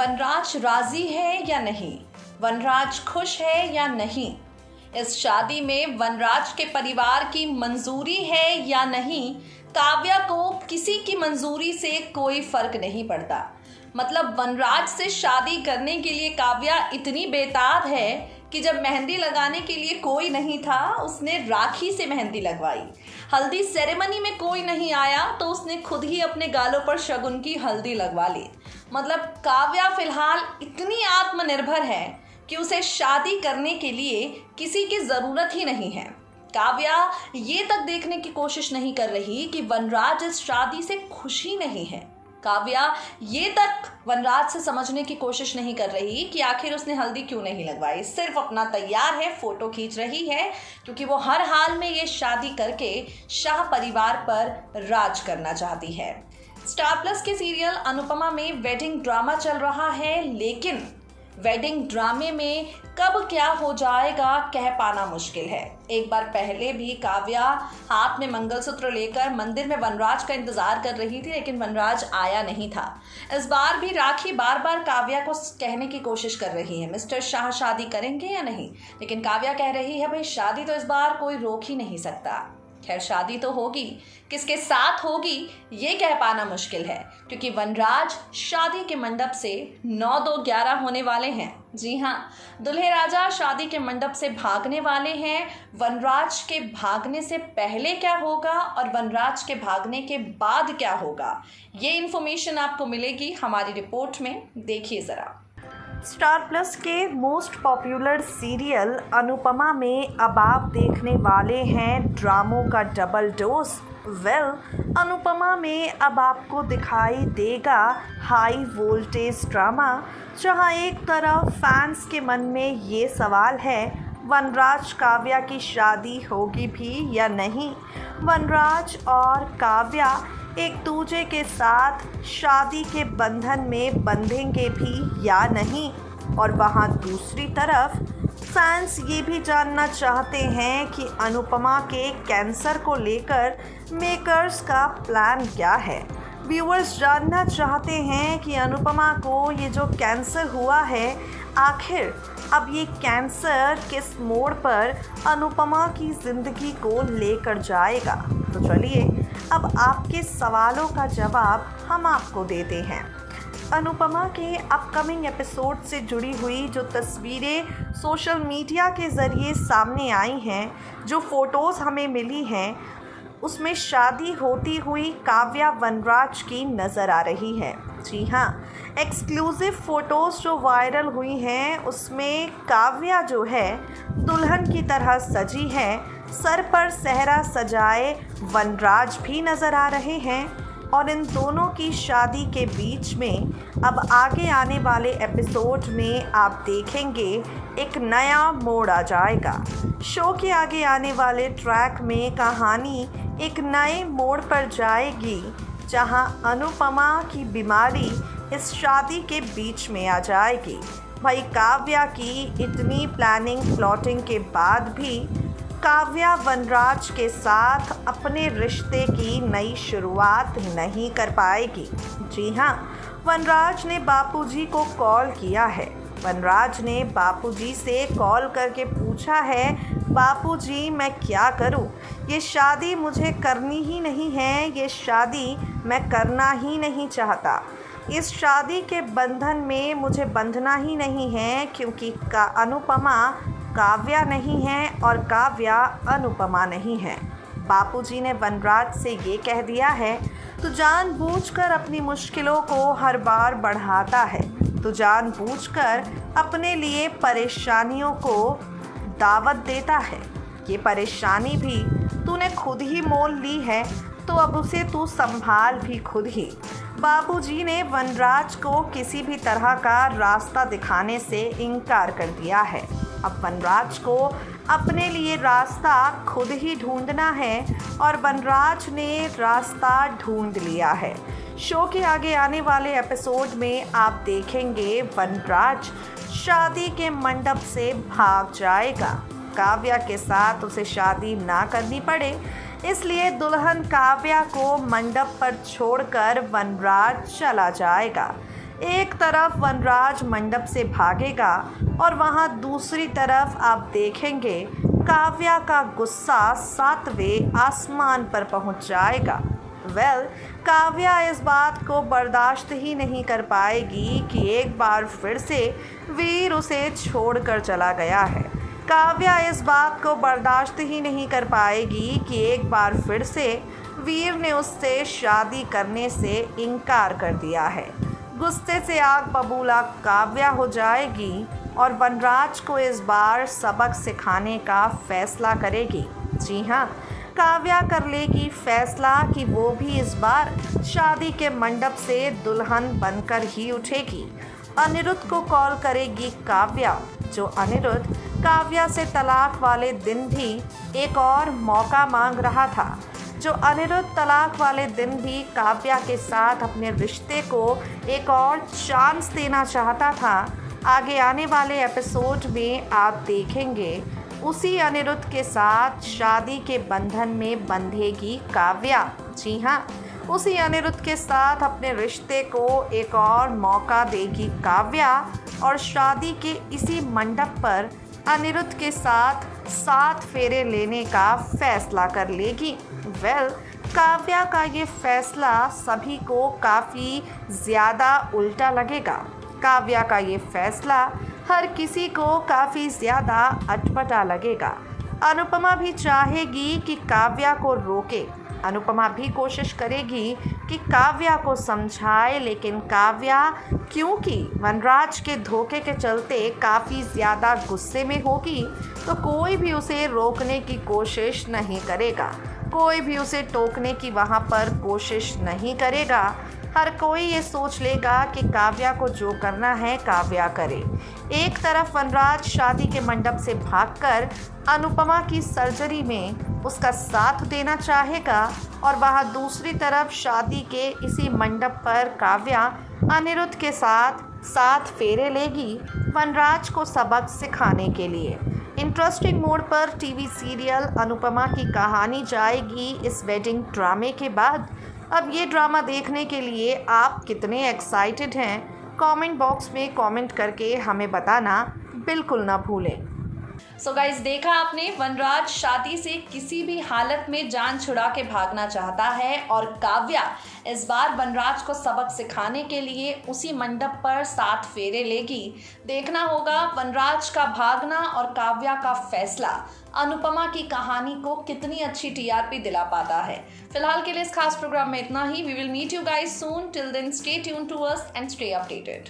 वनराज राजी है या नहीं? वनराज खुश है या नहीं? इस शादी में वनराज के परिवार की मंजूरी है या नहीं? काव्या को किसी की मंजूरी से कोई फर्क नहीं पड़ता। मतलब वनराज से शादी करने के लिए काव्या इतनी बेताब है कि जब मेहंदी लगाने के लिए कोई नहीं था, उसने राखी से मेहंदी लगवाई। हल्दी सेरेमनी में कोई नहीं आया तो उसने खुद ही अपने गालों पर शगुन की हल्दी लगवा ली। मतलब काव्या फिलहाल इतनी आत्मनिर्भर है कि उसे शादी करने के लिए किसी की ज़रूरत ही नहीं है। काव्या ये तक देखने की कोशिश नहीं कर रही कि वनराज इस शादी से खुश ही नहीं है। काव्या ये तक वनराज से समझने की कोशिश नहीं कर रही कि आखिर उसने हल्दी क्यों नहीं लगवाई। सिर्फ अपना तैयार है, फोटो खींच रही है, क्योंकि वो हर हाल में ये शादी करके शाह परिवार पर राज करना चाहती है। स्टार प्लस के सीरियल अनुपमा में वेडिंग ड्रामा चल रहा है, लेकिन वेडिंग ड्रामे में कब क्या हो जाएगा कह पाना मुश्किल है। एक बार पहले भी काव्या हाथ में मंगलसूत्र लेकर मंदिर में वनराज का इंतजार कर रही थी, लेकिन वनराज आया नहीं था। इस बार भी राखी बार बार काव्या को कहने की कोशिश कर रही है, मिस्टर शाह शादी करेंगे या नहीं, लेकिन काव्या कह रही है भाई शादी तो इस बार कोई रोक ही नहीं सकता। खैर शादी तो होगी, किसके साथ होगी ये कह पाना मुश्किल है, क्योंकि वनराज शादी के मंडप से 9-2-11 होने वाले हैं। जी हाँ, दुल्हे राजा शादी के मंडप से भागने वाले हैं। वनराज के भागने से पहले क्या होगा और वनराज के भागने के बाद क्या होगा, ये इन्फॉर्मेशन आपको मिलेगी हमारी रिपोर्ट में। देखिए ज़रा। स्टार प्लस के मोस्ट पॉपुलर सीरियल अनुपमा में अब आप देखने वाले हैं ड्रामों का डबल डोज। अनुपमा में अब आपको दिखाई देगा हाई वोल्टेज ड्रामा, जहां एक तरफ फैंस के मन में ये सवाल है वनराज काव्या की शादी होगी भी या नहीं, वनराज और काव्या एक दूसरे के साथ शादी के बंधन में बंधेंगे भी या नहीं। और वहाँ दूसरी तरफ फैंस ये भी जानना चाहते हैं कि अनुपमा के कैंसर को लेकर मेकर्स का प्लान क्या है। व्यूअर्स जानना चाहते हैं कि अनुपमा को ये जो कैंसर हुआ है, आखिर अब ये कैंसर किस मोड़ पर अनुपमा की ज़िंदगी को लेकर जाएगा। तो चलिए अब आपके सवालों का जवाब हम आपको देते हैं। अनुपमा के अपकमिंग एपिसोड से जुड़ी हुई जो तस्वीरें सोशल मीडिया के ज़रिए सामने आई हैं, जो फ़ोटोज़ हमें मिली हैं, उसमें शादी होती हुई काव्या वनराज की नज़र आ रही है। जी हाँ, एक्सक्लूसिव फ़ोटोज़ जो वायरल हुई हैं उसमें काव्या जो है दुल्हन की तरह सजी है, सर पर सेहरा सजाए वनराज भी नज़र आ रहे हैं। और इन दोनों की शादी के बीच में अब आगे आने वाले एपिसोड में आप देखेंगे एक नया मोड़ आ जाएगा। शो के आगे आने वाले ट्रैक में कहानी एक नए मोड़ पर जाएगी, जहां अनुपमा की बीमारी इस शादी के बीच में आ जाएगी। भाई काव्या की इतनी प्लानिंग प्लॉटिंग के बाद भी काव्या वनराज के साथ अपने रिश्ते की नई शुरुआत नहीं कर पाएगी। जी हाँ, वनराज ने बापूजी को कॉल किया है। वनराज ने बापूजी से कॉल करके पूछा है, बापूजी मैं क्या करूं? ये शादी मुझे करनी ही नहीं है, ये शादी मैं करना ही नहीं चाहता। इस शादी के बंधन में मुझे बंधना ही नहीं है, क्योंकि अनुपमा काव्या नहीं है और काव्या अनुपमा नहीं है। बापूजी ने वनराज से ये कह दिया है, तू जानबूझकर अपनी मुश्किलों को हर बार बढ़ाता है, तू जानबूझकर अपने लिए परेशानियों को दावत देता है। ये परेशानी भी तूने खुद ही मोल ली है, तो अब उसे तू संभाल भी खुद ही। बापूजी ने वनराज को किसी भी तरह का रास्ता दिखाने से इनकार कर दिया है। अब वनराज को अपने लिए रास्ता खुद ही ढूंढना है और वनराज ने रास्ता ढूंढ लिया है। शो के आगे आने वाले एपिसोड में आप देखेंगे वनराज शादी के मंडप से भाग जाएगा। काव्या के साथ उसे शादी ना करनी पड़े, इसलिए दुल्हन काव्या को मंडप पर छोड़कर वनराज चला जाएगा। एक तरफ वनराज मंडप से भागेगा और वहाँ दूसरी तरफ आप देखेंगे काव्या का गुस्सा 7वें आसमान पर पहुँच जाएगा। काव्या इस बात को बर्दाश्त ही नहीं कर पाएगी कि एक बार फिर से वीर उसे छोड़कर चला गया है। काव्या इस बात को बर्दाश्त ही नहीं कर पाएगी कि एक बार फिर से वीर ने उससे शादी करने से इनकार कर दिया है। गुस्से से आग बबूला काव्या हो जाएगी और वनराज को इस बार सबक सिखाने का फैसला करेगी। जी हाँ, काव्या कर लेगी फैसला कि वो भी इस बार शादी के मंडप से दुल्हन बनकर ही उठेगी। अनिरुद्ध को कॉल करेगी काव्या, जो अनिरुद्ध काव्या से तलाक वाले दिन भी एक और मौका मांग रहा था। जो अनिरुद्ध तलाक वाले दिन भी काव्या के साथ अपने रिश्ते को एक और चांस देना चाहता था। आगे आने वाले एपिसोड में आप देखेंगे उसी अनिरुद्ध के साथ शादी के बंधन में बंधेगी काव्या। जी हाँ, उसी अनिरुद्ध के साथ अपने रिश्ते को एक और मौका देगी काव्या और शादी के इसी मंडप पर अनिरुद्ध के साथ 7 फेरे लेने का फैसला कर लेगी। काव्या का ये फैसला सभी को काफ़ी ज़्यादा उल्टा लगेगा। काव्या का ये फैसला हर किसी को काफ़ी ज़्यादा अटपटा लगेगा। अनुपमा भी चाहेगी कि काव्या को रोके। अनुपमा भी कोशिश करेगी कि काव्या को समझाए, लेकिन काव्या क्योंकि वनराज के धोखे के चलते काफ़ी ज़्यादा गुस्से में होगी, तो कोई भी उसे रोकने की कोशिश नहीं करेगा। कोई भी उसे टोकने की वहाँ पर कोशिश नहीं करेगा। हर कोई ये सोच लेगा कि काव्या को जो करना है काव्या करे। एक तरफ वनराज शादी के मंडप से भागकर अनुपमा की सर्जरी में उसका साथ देना चाहेगा और वहाँ दूसरी तरफ शादी के इसी मंडप पर काव्या अनिरुद्ध के साथ 7 फेरे लेगी वनराज को सबक सिखाने के लिए। इंटरेस्टिंग मोड पर टीवी सीरियल अनुपमा की कहानी जाएगी इस वेडिंग ड्रामे के बाद। अब ये ड्रामा देखने के लिए आप कितने एक्साइटेड हैं, कमेंट बॉक्स में कमेंट करके हमें बताना बिल्कुल ना भूलें। सो गाइस, देखा आपने, वनराज शादी से किसी भी हालत में जान छुड़ा के भागना चाहता है और काव्या इस बार वनराज को सबक सिखाने के लिए उसी मंडप पर 7 फेरे लेगी। देखना होगा वनराज का भागना और काव्या का फैसला अनुपमा की कहानी को कितनी अच्छी टीआरपी दिला पाता है। फिलहाल के लिए इस खास प्रोग्राम में इतना ही। We will meet you guys soon. Till then stay tuned to us and stay updated.